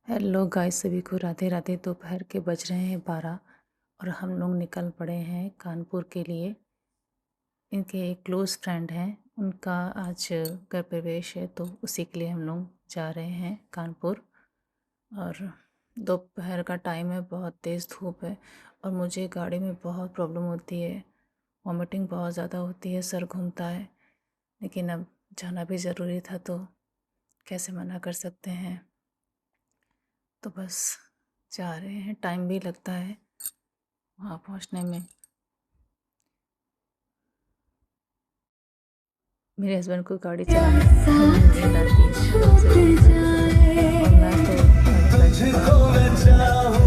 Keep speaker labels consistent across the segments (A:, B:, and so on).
A: Hello guys, सभी को राधे राधे। दोपहर के बज रहे हैं 12 और हम लोग निकल पड़े हैं कानपुर के लिए। इनके एक क्लोज़ फ्रेंड हैं, उनका आज घर प्रवेश है, तो उसी के लिए हम लोग जा रहे हैं कानपुर। और दोपहर का टाइम है, बहुत तेज़ धूप है और मुझे गाड़ी में बहुत प्रॉब्लम होती है, वॉमिटिंग बहुत ज़्यादा होती है, सर घूमता है। लेकिन अब जाना भी ज़रूरी था, तो कैसे मना कर सकते हैं। तो बस जा रहे हैं, टाइम भी लगता है वहाँ पहुँचने में। मेरे हस्बैंड को गाड़ी चलाने में नींद आती है, तो उनसे बोल कर के चलाते हैं और मैं तो गाड़ी में बैठ के बात करती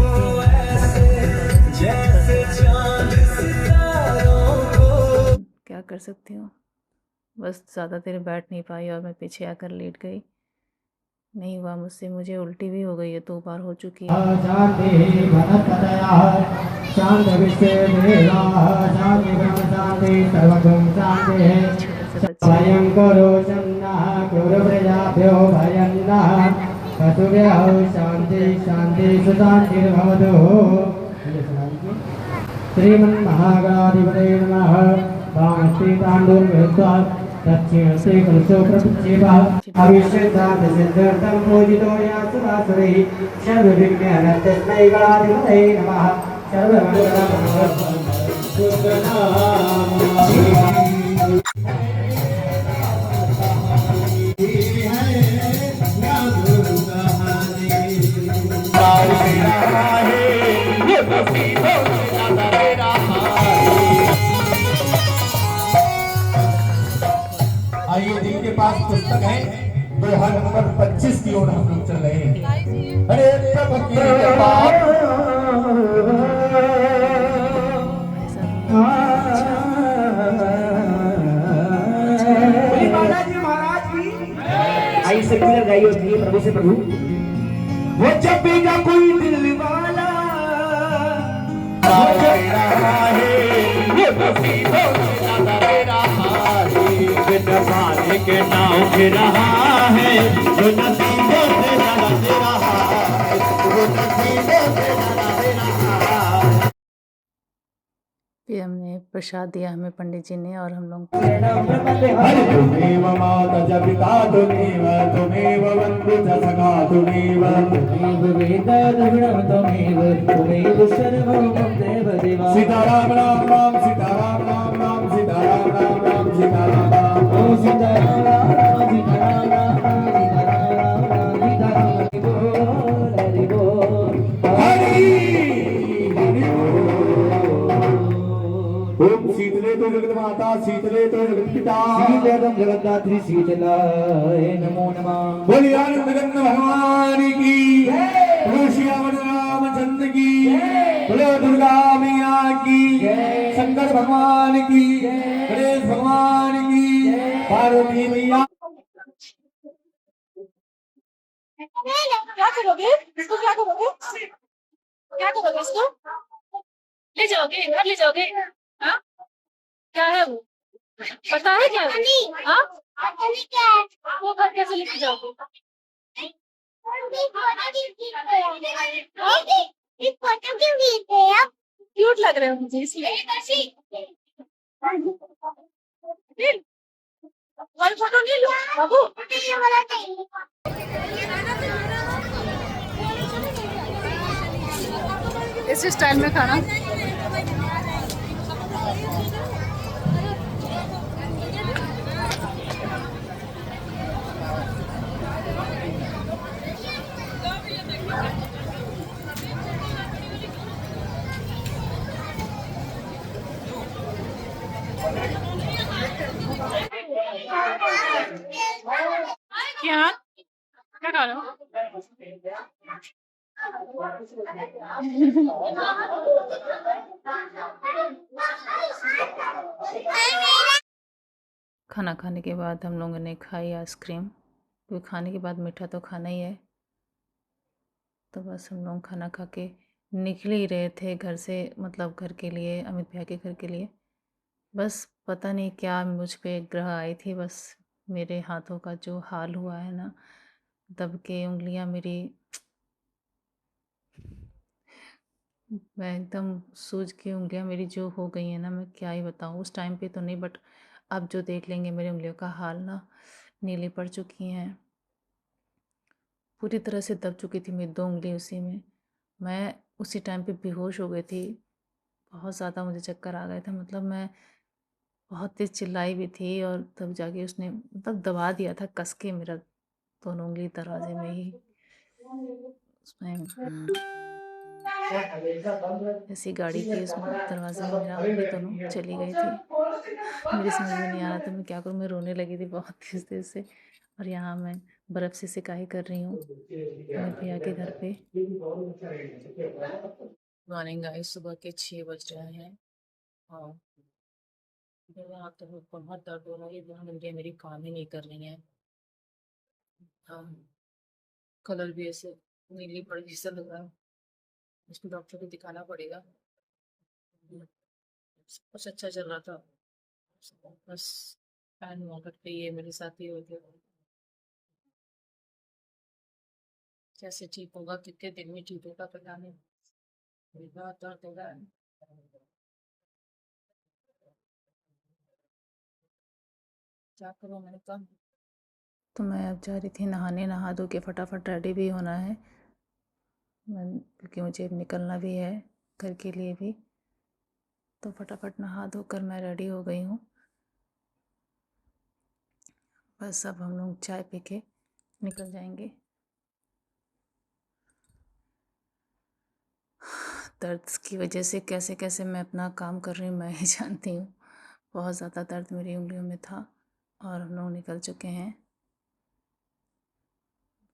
A: हूँ, क्या कर सकती हूँ। बस ज़्यादा देर बैठ नहीं पाई और मैं पीछे आकर लेट गई। नहीं हुआ मुझसे, मुझे उल्टी भी हो गई है, 2 बार हो चुकी है। छोटे से बच्चे
B: श्रीमन्महागणाधिपतये नमः। वामस्ते ताण्डूलमेत्वा दक्षिण से कलशो प्रपच्येवः अविश्यद्धान्तसिद्ध्यर्थं पूजितो यासुरासुरैः सर्वविघ्नहरस्तस्मै गणाधिपतये नमः।
C: आइए, जिनके पास पुस्तक है दोहा नंबर 25 की ओर हम लोग चल रहे हैं। अरे प्रभु की कृपा।
A: हमारे साथ भी है। अच्छा,
B: बोलिए बालाजी महाराज की। आई सेक्युलर गाई होती है प्रभु से प्रभु। वो जब भी का कोई दिल वाला
D: के नाव के रहा है जो नसीबों से लड़ा दे रहा है, वो नसीबों से लड़ा दे रहा है।
A: फिर हमने प्रसाद दिया हमें पंडित जी ने और हम लोग
C: तुमेव माता च पिता तुमेव तुमेव बन्धु च सखा तुमेव सीताराम राम राम सीताराम राम राम सीताराम राम राम सीताराम राम ओ सीताराम राम राम सीताराम राम राम सीताराम राम राम सीताराम हरि बोल ओम शीतले तो जगत माता शीतले तो जगत पिता शीतलम जगन्नाथी शीतलाय नमो नमः। बोलिए आनंद गंग भगवान की जय, श्याम रामचंद्र की जय, बोलो दुर्गा मैया की जय, शंकर भगवान की जय, गणेश भगवान की जय, पार्वती मैया।
E: क्या करोगे इसको? क्या करोगे? क्या करोगे इसको? ले जाओगे? घर ले जाओगे? हाँ, क्या है वो? पता है क्या है? हाँ, वो घर कैसे लेके जाओगे? क्यूट लग रहे हो मुझे इसलिए। वन फोटो ले लो बाबू। इस स्टाइल में खाना। क्या क्या खा रहे हो?
A: खाना खाने के बाद हम लोगों ने खाई आइसक्रीम, क्योंकि खाने के बाद मीठा तो खाना ही है। तो बस हम लोग खाना खा के निकल ही रहे थे घर से, मतलब घर के लिए, अमित भैया के घर के लिए। बस पता नहीं क्या मुझ पे ग्रह आई थी, बस मेरे हाथों का जो हाल हुआ है ना, दब के उंगलियां मेरी मैं एकदम सूज की उंगलियां मेरी जो हो गई है ना, मैं क्या ही बताऊँ। उस टाइम पे तो नहीं, बट अब जो देख लेंगे मेरी उंगलियों का हाल ना, नीली पड़ चुकी हैं, पूरी तरह से दब चुकी थी मेरी 2 उंगली उसी में। मैं उसी टाइम पे बेहोश हो गई थी, बहुत ज़्यादा मुझे चक्कर आ गए थे। मतलब मैं बहुत तेज़ चिल्लाई भी थी, और तब जाके उसने मतलब दबा दिया था कस के मेरा दोनों उंगली दरवाजे में ही। उसमें ऐसी गाड़ी थी, उसमें दरवाजे में मेरा उंगली दोनों चली गई थी। मेरी समझ में नहीं आ रहा था मैं क्या करूँ। मैं रोने लगी थी बहुत तेज़ तेज़ से, और यहाँ मैं बर्फ़ से सिकाई कर रही हूँ मेरे भैया के घर पे। मॉर्निंग गाइस, सुबह के 6 बज रहे हैं और यहाँ तो बहुत दर्द हो रहा है। यहाँ उंगलियाँ मेरी काम ही नहीं कर रही हैं। हाँ, कलर भी ऐसे नीली पड़ जैसा लग रहा है। इसको डॉक्टर को दिखाना पड़ेगा। सब कुछ अच्छा चल रहा था, बस पैन वॉकर पे ये मेरे साथ ही हो गया। कैसे ठीक होगा, कितने दिन में ठीक होगा पता नहीं। बहुत दर्द हो रहा है। क्या करूँ मैंने कहा। तो मैं अब जा रही थी नहाने, नहा धो के फटाफट रेडी भी होना है क्योंकि मुझे अब निकलना भी है घर के लिए भी। तो फटाफट नहा धो कर मैं रेडी हो गई हूँ। बस अब हम लोग चाय पी के निकल जाएंगे। दर्द की वजह से कैसे कैसे मैं अपना काम कर रही हूँ मैं ही जानती हूँ। बहुत ज़्यादा दर्द मेरी उंगलियों में था, और हम लोग निकल चुके हैं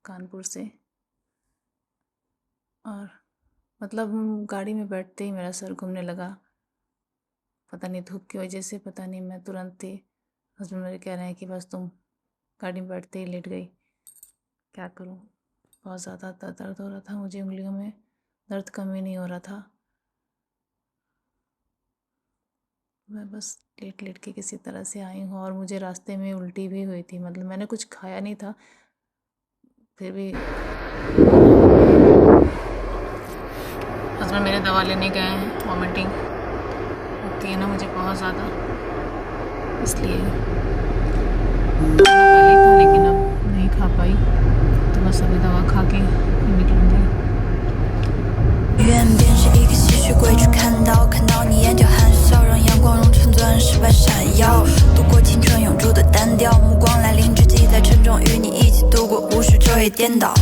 A: कानपुर से। और मतलब गाड़ी में बैठते ही मेरा सर घूमने लगा, पता नहीं धूप की वजह से, पता नहीं। मैं तुरंत ही, हस्बैंड मेरे कह रहे हैं कि बस तुम गाड़ी में बैठते ही लेट गई। क्या करूं, बहुत ज़्यादा दर्द हो रहा था मुझे उंगलियों में, दर्द कम ही नहीं हो रहा था। मैं बस लेट लेट के किसी तरह से आई हूँ, और मुझे रास्ते में उल्टी भी हुई थी। मतलब मैंने कुछ खाया नहीं था, फिर भी हस्बैंड मेरे दवा लेने गए हैं। वॉमिटिंग होती है ना मुझे बहुत ज़्यादा, इसलिए खाना पहले था लेकिन अब नहीं खा पाई, तो बस अभी दवा खा के निकलूँगी।
F: 愿便是一个吸血鬼，只看到你眼角含笑，让阳光融成钻石般闪耀，度过青春永驻的单调，目光来临之际，在沉重与你一起度过无数昼夜颠倒。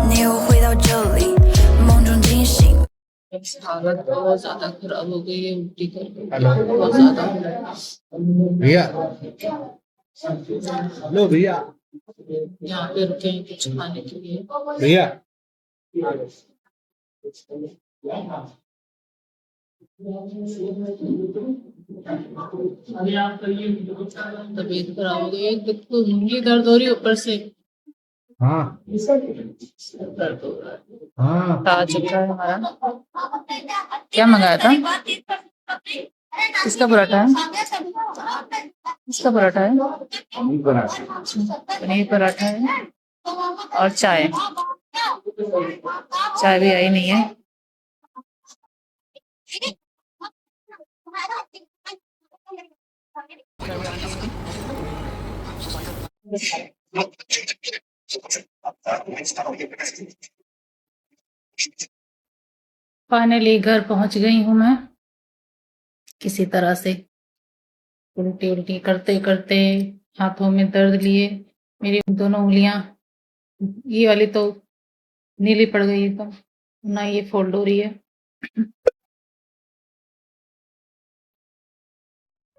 F: 你又回到这里，梦中惊醒。
A: हालत बहुत ज़्यादा खराब हो गई है उल्टी करके, बहुत ज़्यादा।
C: भैया, लो भैया,
A: यहाँ पे रुके हैं कुछ खाने के लिए।
C: भैया,
A: तबीयत खराब हो गई है, देखो उंगली दर्द हो रही है, ऊपर से
C: हाँ
A: दर्द हो रहा है।
C: हाँ,
A: आ चुका है हमारा। क्या मंगाया था? किसका पराठा है? किसका पराठा है? पनीर पराठा है और चाय। चाय भी आई नहीं है। फाइनली घर पहुंच गई हूँ मैं, किसी तरह से। उल्टी उल्टी करते करते हाथों में दर्द लिए मेरी दोनों उंगलियां, ये वाली तो नीली पड़ गई एकदम, ना ये फोल्ड हो रही है।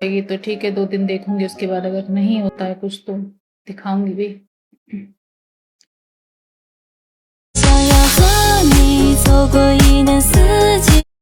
A: ये तो ठीक है, 2 दिन देखूंगी, उसके बाद अगर नहीं होता है कुछ तो दिखाऊंगी भी।
F: 想要和你走过1年4季。